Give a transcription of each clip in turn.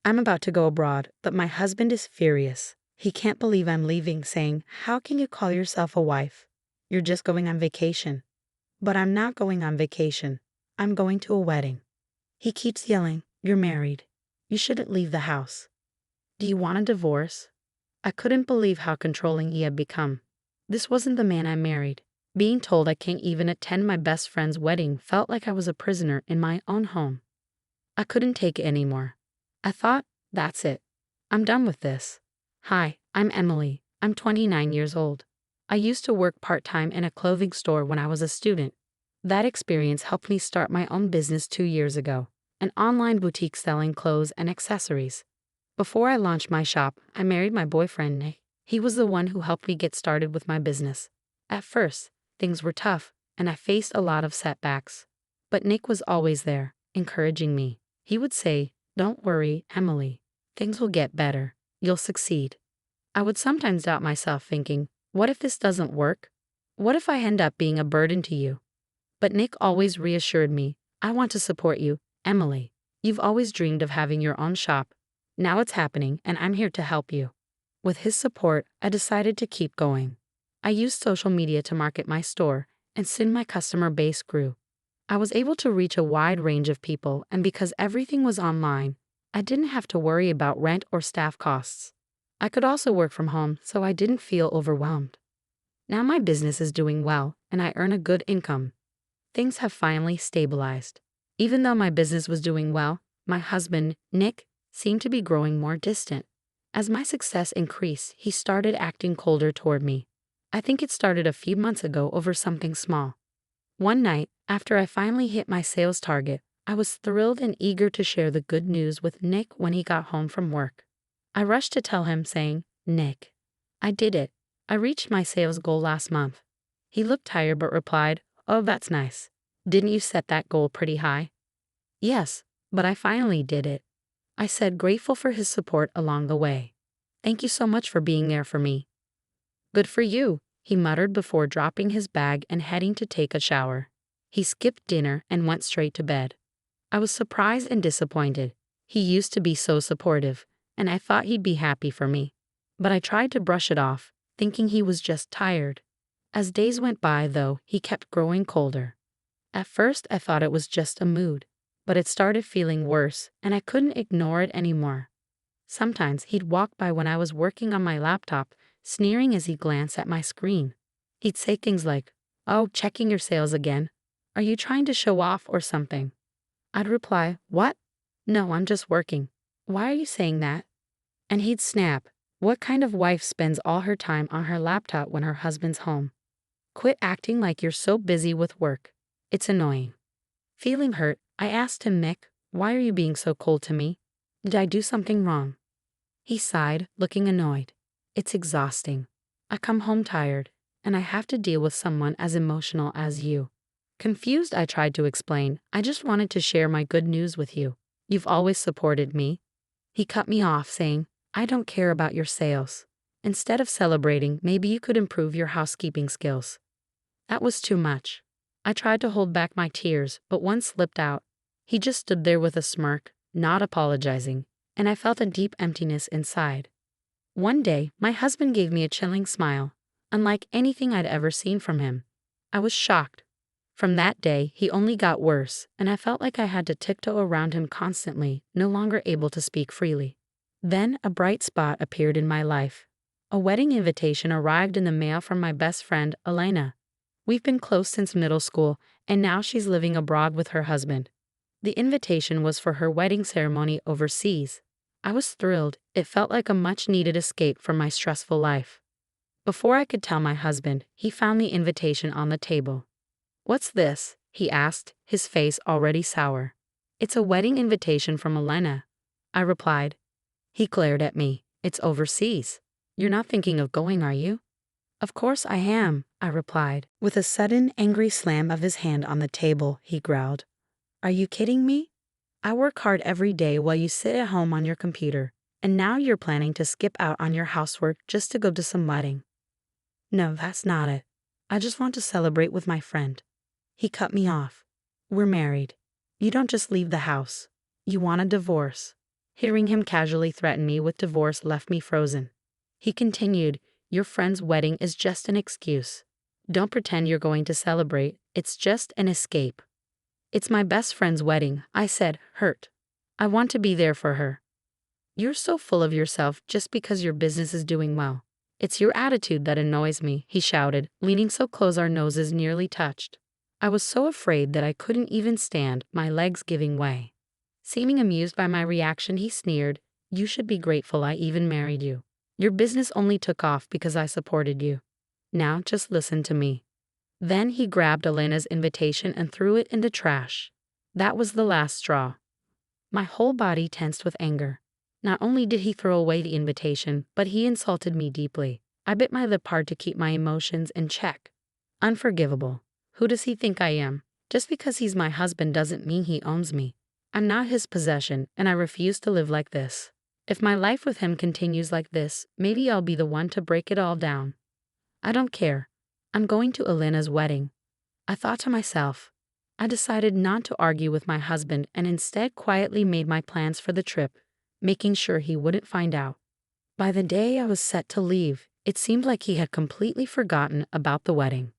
I'm about to go abroad, but my husband is furious. He can't believe I'm leaving, saying, "How can you call yourself a wife? You're just going on vacation." But I'm not going on vacation. I'm going to a wedding. He keeps yelling, "You're married. You shouldn't leave the house. Do you want a divorce?" I couldn't believe how controlling he had become. This wasn't the man I married. Being told I can't even attend my best friend's wedding felt like I was a prisoner in my own home. I couldn't take it anymore. I thought, that's it. I'm done with this. Hi, I'm Emily. I'm 29 years old. I used to work part-time in a clothing store when I was a student. That experience helped me start my own business 2 years ago, an online boutique selling clothes and accessories. Before I launched my shop, I married my boyfriend, Nick. He was the one who helped me get started with my business. At first, things were tough, and I faced a lot of setbacks. But Nick was always there, encouraging me. He would say, "Don't worry, Emily. Things will get better. You'll succeed." I would sometimes doubt myself, thinking, what if this doesn't work? What if I end up being a burden to you? But Nick always reassured me, "I want to support you, Emily. You've always dreamed of having your own shop. Now it's happening, and I'm here to help you." With his support, I decided to keep going. I used social media to market my store, and soon my customer base grew. I was able to reach a wide range of people, and because everything was online, I didn't have to worry about rent or staff costs. I could also work from home, so I didn't feel overwhelmed. Now my business is doing well, and I earn a good income. Things have finally stabilized. Even though my business was doing well, my husband, Nick, seemed to be growing more distant. As my success increased, he started acting colder toward me. I think it started a few months ago over something small. One night, after I finally hit my sales target, I was thrilled and eager to share the good news with Nick when he got home from work. I rushed to tell him, saying, "Nick, I did it. I reached my sales goal last month." He looked tired but replied, "Oh, that's nice. Didn't you set that goal pretty high?" "Yes, but I finally did it," I said, grateful for his support along the way. "Thank you so much for being there for me." "Good for you," he muttered before dropping his bag and heading to take a shower. He skipped dinner and went straight to bed. I was surprised and disappointed. He used to be so supportive, and I thought he'd be happy for me. But I tried to brush it off, thinking he was just tired. As days went by, though, he kept growing colder. At first, I thought it was just a mood, but it started feeling worse, and I couldn't ignore it anymore. Sometimes he'd walk by when I was working on my laptop, sneering as he glanced at my screen. He'd say things like, "Oh, checking your sales again. Are you trying to show off or something?" I'd reply, "What? No, I'm just working. Why are you saying that?" And he'd snap, "What kind of wife spends all her time on her laptop when her husband's home? Quit acting like you're so busy with work. It's annoying." Feeling hurt, I asked him, "Nick, why are you being so cold to me? Did I do something wrong?" He sighed, looking annoyed. "It's exhausting. I come home tired, and I have to deal with someone as emotional as you." Confused, I tried to explain, "I just wanted to share my good news with you. You've always supported me." He cut me off, saying, "I don't care about your sales. Instead of celebrating, maybe you could improve your housekeeping skills." That was too much. I tried to hold back my tears, but one slipped out. He just stood there with a smirk, not apologizing, and I felt a deep emptiness inside. One day, my husband gave me a chilling smile, unlike anything I'd ever seen from him. I was shocked. From that day, he only got worse, and I felt like I had to tiptoe around him constantly, no longer able to speak freely. Then a bright spot appeared in my life. A wedding invitation arrived in the mail from my best friend, Elena. We've been close since middle school, and now she's living abroad with her husband. The invitation was for her wedding ceremony overseas. I was thrilled. It felt like a much-needed escape from my stressful life. Before I could tell my husband, he found the invitation on the table. "What's this?" he asked, his face already sour. "It's a wedding invitation from Elena," I replied. He glared at me. "It's overseas. You're not thinking of going, are you?" "Of course I am," I replied. With a sudden, angry slam of his hand on the table, he growled, "Are you kidding me? I work hard every day while you sit at home on your computer, and now you're planning to skip out on your housework just to go to some wedding." "No, that's not it. I just want to celebrate with my friend." He cut me off. "We're married. You don't just leave the house. You want a divorce. Hearing him casually threaten me with divorce left me frozen. He continued, "Your friend's wedding is just an excuse. Don't pretend you're going to celebrate, it's just an escape." "It's my best friend's wedding," I said, hurt. "I want to be there for her." "You're so full of yourself just because your business is doing well. It's your attitude that annoys me," he shouted, leaning so close our noses nearly touched. I was so afraid that I couldn't even stand, my legs giving way. Seeming amused by my reaction, he sneered, "You should be grateful I even married you. Your business only took off because I supported you. Now just listen to me." Then he grabbed Elena's invitation and threw it in the trash. That was the last straw. My whole body tensed with anger. Not only did he throw away the invitation, but he insulted me deeply. I bit my lip hard to keep my emotions in check. Unforgivable. Who does he think I am? Just because he's my husband doesn't mean he owns me. I'm not his possession, and I refuse to live like this. If my life with him continues like this, maybe I'll be the one to break it all down. I don't care. I'm going to Elena's wedding. I thought to myself. I decided not to argue with my husband and instead quietly made my plans for the trip, making sure he wouldn't find out. By the day I was set to leave, it seemed like he had completely forgotten about the wedding.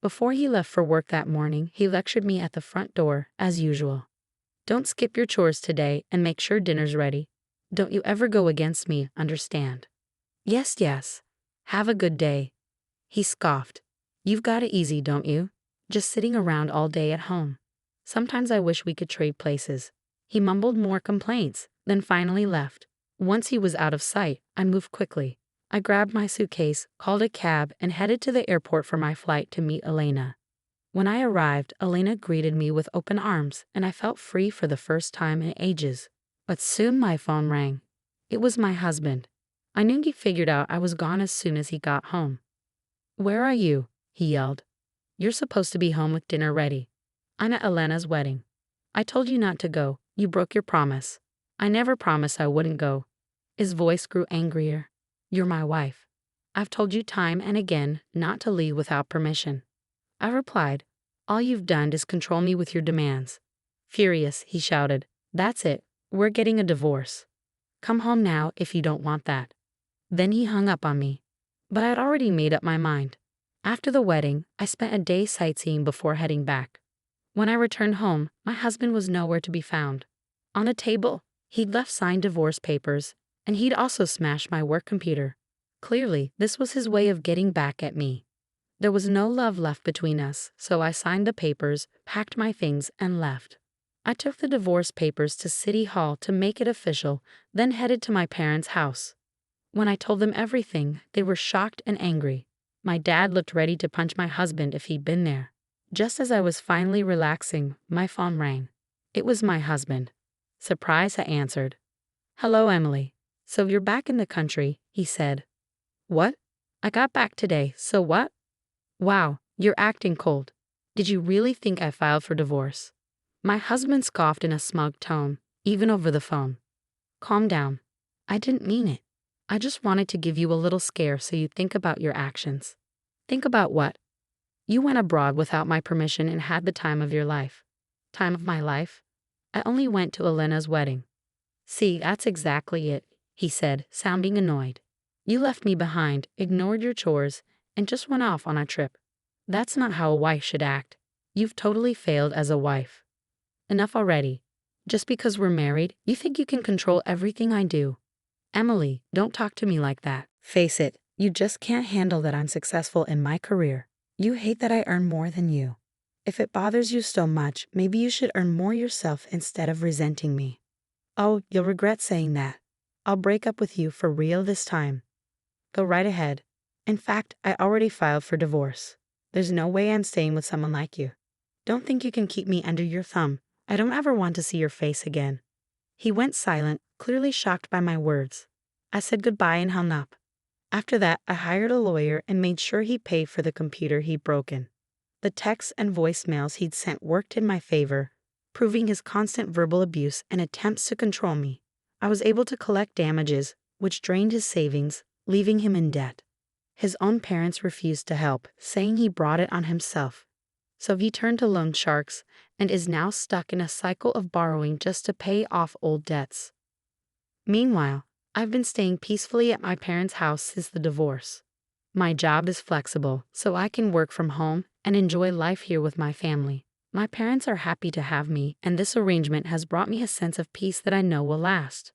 Before he left for work that morning, he lectured me at the front door, as usual. "Don't skip your chores today and make sure dinner's ready. Don't you ever go against me, understand?" "Yes, yes. Have a good day." He scoffed. "You've got it easy, don't you? Just sitting around all day at home. Sometimes I wish we could trade places." He mumbled more complaints, then finally left. Once he was out of sight, I moved quickly. I grabbed my suitcase, called a cab, and headed to the airport for my flight to meet Elena. When I arrived, Elena greeted me with open arms, and I felt free for the first time in ages. But soon my phone rang. It was my husband. I knew he figured out I was gone as soon as he got home. "Where are you?" he yelled. "You're supposed to be home with dinner ready. I'm at Elena's wedding. I told you not to go. You broke your promise." "I never promised I wouldn't go." His voice grew angrier. "You're my wife. I've told you time and again not to leave without permission." I replied, "All you've done is control me with your demands." Furious, he shouted, "That's it. We're getting a divorce. Come home now if you don't want that." Then he hung up on me. But I'd already made up my mind. After the wedding, I spent a day sightseeing before heading back. When I returned home, my husband was nowhere to be found. On a table, he'd left signed divorce papers, and he'd also smashed my work computer. Clearly, this was his way of getting back at me. There was no love left between us, so I signed the papers, packed my things, and left. I took the divorce papers to City Hall to make it official, then headed to my parents' house. When I told them everything, they were shocked and angry. My dad looked ready to punch my husband if he'd been there. Just as I was finally relaxing, my phone rang. It was my husband. Surprised, I answered. "Hello, Emily. So you're back in the country," he said. "What? I got back today, so what?" "Wow, you're acting cold. Did you really think I filed for divorce?" My husband scoffed in a smug tone, even over the phone. "Calm down. I didn't mean it. I just wanted to give you a little scare so you think about your actions." "Think about what?" "You went abroad without my permission and had the time of your life." "Time of my life? I only went to Elena's wedding." "See, that's exactly it," he said, sounding annoyed. "You left me behind, ignored your chores, and just went off on a trip. That's not how a wife should act. You've totally failed as a wife." "Enough already. Just because we're married, you think you can control everything I do." "Emily, don't talk to me like that. Face it, you just can't handle that I'm successful in my career. You hate that I earn more than you. If it bothers you so much, maybe you should earn more yourself instead of resenting me." "Oh, you'll regret saying that. I'll break up with you for real this time." "Go right ahead. In fact, I already filed for divorce. There's no way I'm staying with someone like you. Don't think you can keep me under your thumb. I don't ever want to see your face again." He went silent, clearly shocked by my words. I said goodbye and hung up. After that, I hired a lawyer and made sure he paid for the computer he'd broken. The texts and voicemails he'd sent worked in my favor, proving his constant verbal abuse and attempts to control me. I was able to collect damages, which drained his savings, leaving him in debt. His own parents refused to help, saying he brought it on himself. So he turned to loan sharks and is now stuck in a cycle of borrowing just to pay off old debts. Meanwhile, I've been staying peacefully at my parents' house since the divorce. My job is flexible, so I can work from home and enjoy life here with my family. My parents are happy to have me, and this arrangement has brought me a sense of peace that I know will last.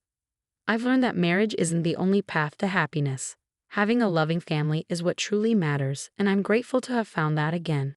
I've learned that marriage isn't the only path to happiness. Having a loving family is what truly matters, and I'm grateful to have found that again.